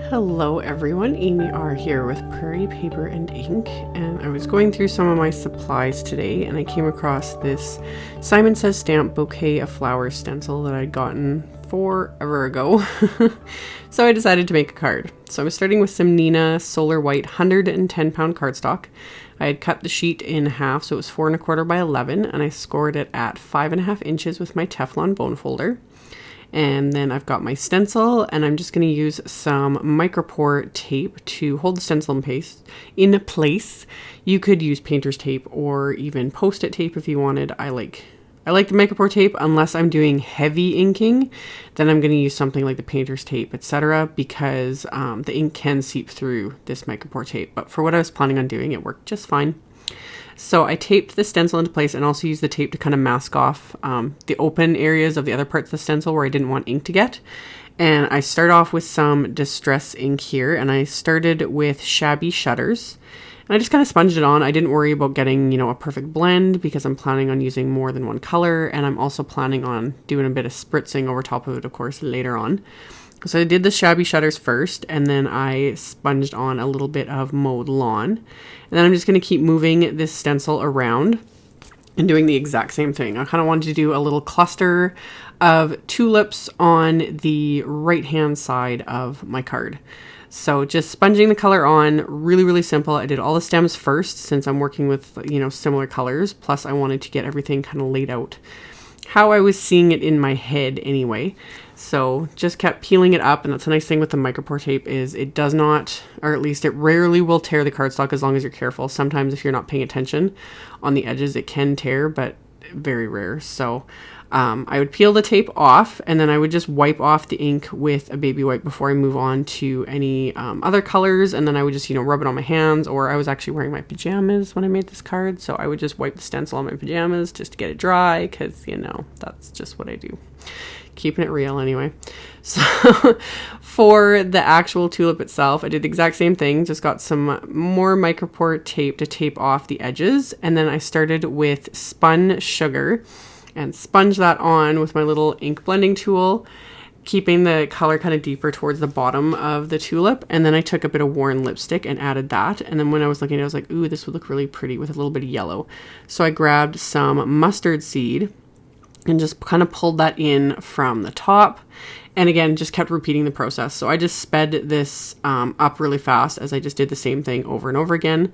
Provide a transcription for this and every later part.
Hello everyone, AmyR here with Prairie Paper and Ink, and I was going through some of my supplies today and I came across this Simon Says stamp Bouquet of Flowers stencil that I'd gotten forever ago. So I decided to make a card. So I was starting with some Nina Solar White 110 pound cardstock. I had cut the sheet in half, so it was 4 1/4 by 11, and I scored it at 5.5 inches with my Teflon bone folder. And then I've got my stencil, and I'm just going to use some micropore tape to hold the stencil in place. You could use painter's tape or even post-it tape if you wanted. I like the micropore tape unless I'm doing heavy inking. Then I'm going to use something like the painter's tape, etc., because the ink can seep through this micropore tape. But for what I was planning on doing, it worked just fine. So I taped the stencil into place and also used the tape to kind of mask off the open areas of the other parts of the stencil where I didn't want ink to get. And I start off with some Distress ink here, and I started with Shabby Shutters. And I just kind of sponged it on. I didn't worry about getting, a perfect blend because I'm planning on using more than one color, and I'm also planning on doing a bit of spritzing over top of it, of course, later on. So I did the Shabby Shutters first, and then I sponged on a little bit of Mowed Lawn. And then I'm just going to keep moving this stencil around and doing the exact same thing. I kind of wanted to do a little cluster of tulips on the right-hand side of my card. So just sponging the color on, really, really simple. I did all the stems first since I'm working with, similar colors. Plus I wanted to get everything kind of laid out how I was seeing it in my head anyway. So just kept peeling it up, and that's a nice thing with the micropore tape is it does not, or at least it rarely will tear the cardstock as long as you're careful. Sometimes if you're not paying attention on the edges, it can tear, but very rare. So I would peel the tape off, and then I would just wipe off the ink with a baby wipe before I move on to any other colors, and then I would just, rub it on my hands, or I was actually wearing my pajamas when I made this card, so I would just wipe the stencil on my pajamas just to get it dry, because, that's just what I do. Keeping it real anyway. So for the actual tulip itself, I did the exact same thing, just got some more micropore tape to tape off the edges, and then I started with Spun Sugar and sponge that on with my little ink blending tool, keeping the color kind of deeper towards the bottom of the tulip. And then I took a bit of worn lipstick and added that. And then when I was looking at it, I was like, ooh, this would look really pretty with a little bit of yellow. So I grabbed some mustard seed and just kind of pulled that in from the top. And again, just kept repeating the process. So I just sped this up really fast as I just did the same thing over and over again.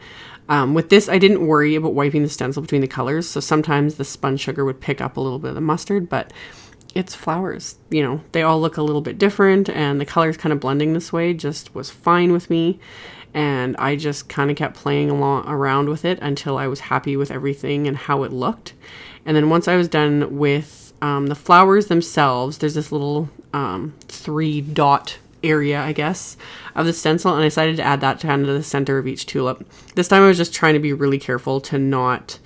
With this, I didn't worry about wiping the stencil between the colors. So sometimes the spun sugar would pick up a little bit of the mustard, but it's flowers. They all look a little bit different, and the colors kind of blending this way just was fine with me. And I just kind of kept playing around with it until I was happy with everything and how it looked. And then once I was done with the flowers themselves, there's this little 3-dot area, I guess, of the stencil, and I decided to add that to kind of the center of each tulip. This time I was just trying to be really careful to not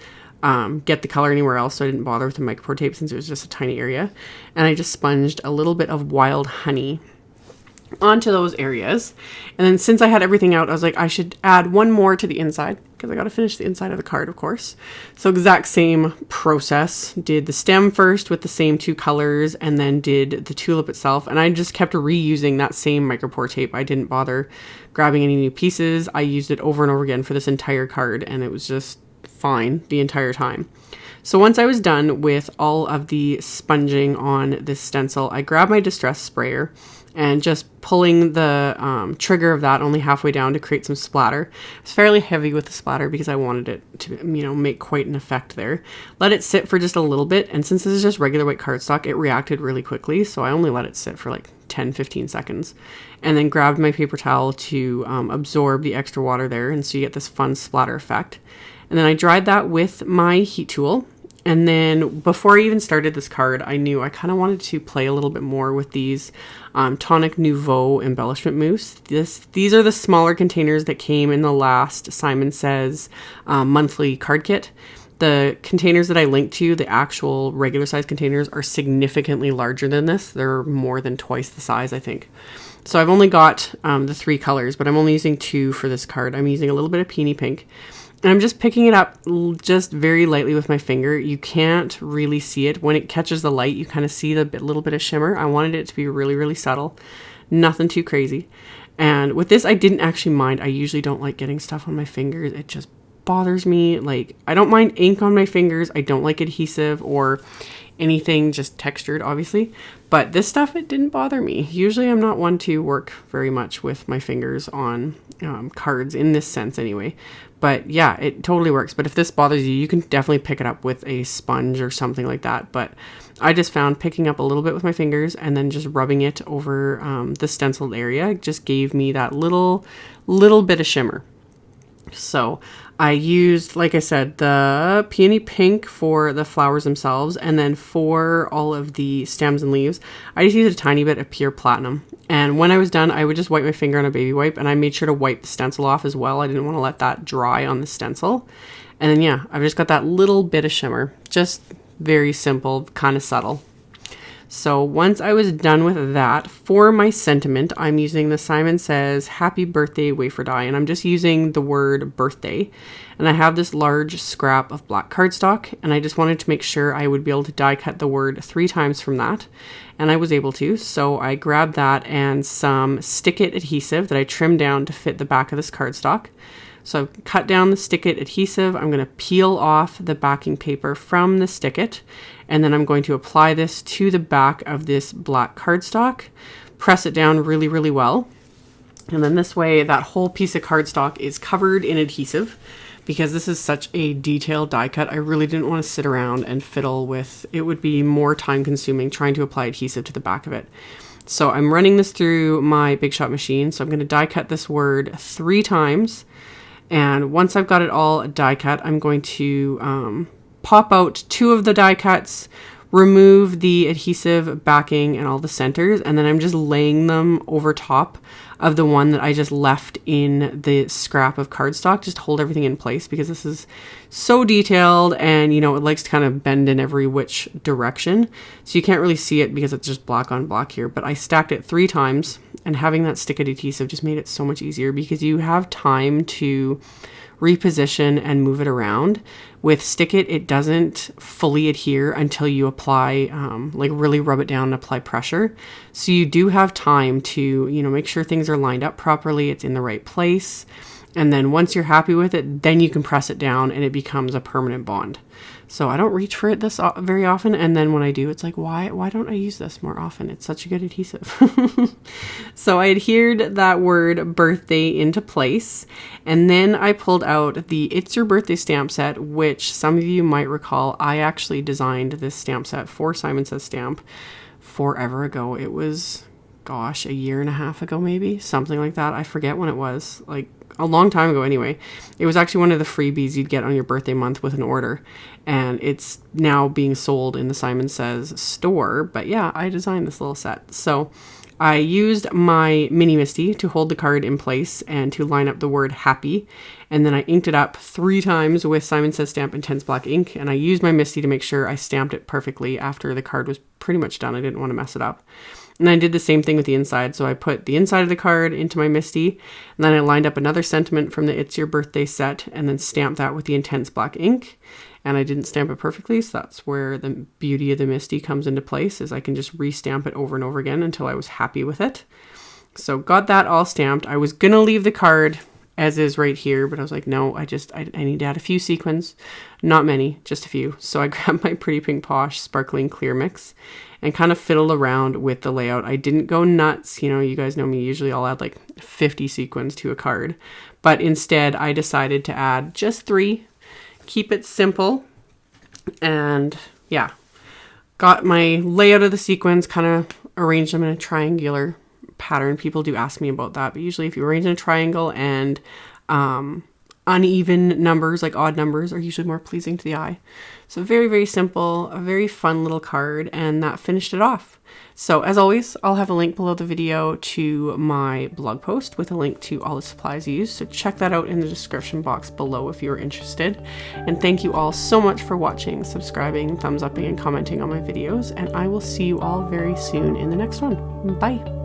get the color anywhere else, so I didn't bother with the micropore tape since it was just a tiny area. And I just sponged a little bit of wild honey onto those areas. And then since I had everything out, I was like, I should add one more to the inside because I got to finish the inside of the card, of course. So exact same process. Did the stem first with the same 2 colors, and then did the tulip itself. And I just kept reusing that same micropore tape. I didn't bother grabbing any new pieces. I used it over and over again for this entire card, and it was just fine the entire time. So once I was done with all of the sponging on this stencil, I grabbed my Distress sprayer and just pulling the trigger of that only halfway down to create some splatter. It's fairly heavy with the splatter because I wanted it to, make quite an effect there. Let it sit for just a little bit, and since this is just regular white cardstock, it reacted really quickly, so I only let it sit for like 10-15 seconds. And then grabbed my paper towel to absorb the extra water there, and so you get this fun splatter effect. And then I dried that with my heat tool. And then before I even started this card, I knew I kind of wanted to play a little bit more with these Tonic Nouveau embellishment mousse. These are the smaller containers that came in the last Simon Says monthly card kit. The containers that I linked to, the actual regular size containers, are significantly larger than this. They're more than twice the size, I think. So I've only got the 3 colors, but I'm only using 2 for this card. I'm using a little bit of Peony Pink. And I'm just picking it up just very lightly with my finger. You can't really see it. When it catches the light, you kind of see the little bit of shimmer. I wanted it to be really, really subtle. Nothing too crazy. And with this, I didn't actually mind. I usually don't like getting stuff on my fingers. It just bothers me. Like, I don't mind ink on my fingers. I don't like adhesive or anything just textured, obviously. But this stuff, it didn't bother me. Usually I'm not one to work very much with my fingers on cards in this sense anyway. But yeah, it totally works. But if this bothers you, you can definitely pick it up with a sponge or something like that. But I just found picking up a little bit with my fingers and then just rubbing it over the stenciled area just gave me that little bit of shimmer. So I used, like I said, the peony pink for the flowers themselves, and then for all of the stems and leaves, I just used a tiny bit of pure platinum. And when I was done, I would just wipe my finger on a baby wipe, and I made sure to wipe the stencil off as well. I didn't want to let that dry on the stencil. And then yeah, I've just got that little bit of shimmer, just very simple, kind of subtle. So once I was done with that, for my sentiment, I'm using the Simon Says Happy Birthday Wafer Die, and I'm just using the word birthday. And I have this large scrap of black cardstock, and I just wanted to make sure I would be able to die cut the word 3 times from that. And I was able to, so I grabbed that and some Stick It adhesive that I trimmed down to fit the back of this cardstock. So I've cut down the Stick It adhesive. I'm going to peel off the backing paper from the Stick It, and then I'm going to apply this to the back of this black cardstock, press it down really, really well. And then this way, that whole piece of cardstock is covered in adhesive. Because this is such a detailed die cut, I really didn't want to sit around and fiddle with, it would be more time consuming trying to apply adhesive to the back of it. So I'm running this through my Big Shot machine. So I'm going to die cut this word 3 times. And once I've got it all die cut, I'm going to pop out 2 of the die cuts, remove the adhesive backing and all the centers, and then I'm just laying them over top of the one that I just left in the scrap of cardstock, just to hold everything in place, because this is so detailed and, you know, it likes to kind of bend in every which direction. So you can't really see it because it's just black on black here, but I stacked it 3 times, and having that Stick It adhesive just made it so much easier because you have time to reposition and move it around. With Stick It, it doesn't fully adhere until you apply, like really rub it down and apply pressure. So you do have time to, you know, make sure things are lined up properly, it's in the right place. And then once you're happy with it, then you can press it down and it becomes a permanent bond. So I don't reach for it this very often. And then when I do, it's like, why don't I use this more often? It's such a good adhesive. So I adhered that word birthday into place. And then I pulled out the It's Your Birthday stamp set, which some of you might recall, I actually designed this stamp set for Simon Says Stamp forever ago. It was, gosh, 1.5 years ago, maybe, something like that. I forget when it was, like a long time ago anyway. It was actually one of the freebies you'd get on your birthday month with an order, and it's now being sold in the Simon Says store. But yeah, I designed this little set. So I used my mini Misty to hold the card in place and to line up the word happy, and then I inked it up 3 times with Simon Says Stamp Intense Black ink, and I used my Misty to make sure I stamped it perfectly after the card was pretty much done. I didn't want to mess it up. And I did the same thing with the inside. So I put the inside of the card into my Misty, and then I lined up another sentiment from the It's Your Birthday set and then stamped that with the Intense Black ink. And I didn't stamp it perfectly, so that's where the beauty of the Misty comes into place, is I can just re-stamp it over and over again until I was happy with it. So got that all stamped. I was gonna leave the card as is right here, but I was like, no, I need to add a few sequins, not many, just a few. So I grabbed my Pretty Pink Posh Sparkling Clear Mix and kind of fiddled around with the layout. I didn't go nuts. You know, you guys know me, usually I'll add like 50 sequins to a card, but instead I decided to add just 3, keep it simple. And yeah, got my layout of the sequins, kind of arranged them in a triangular pattern. People do ask me about that, but usually if you arrange in a triangle and uneven numbers, like odd numbers, are usually more pleasing to the eye. So very, very simple, a very fun little card, and that finished it off. So as always, I'll have a link below the video to my blog post with a link to all the supplies used. So check that out in the description box below if you're interested. And thank you all so much for watching, subscribing, thumbs upping, and commenting on my videos. And I will see you all very soon in the next one. Bye.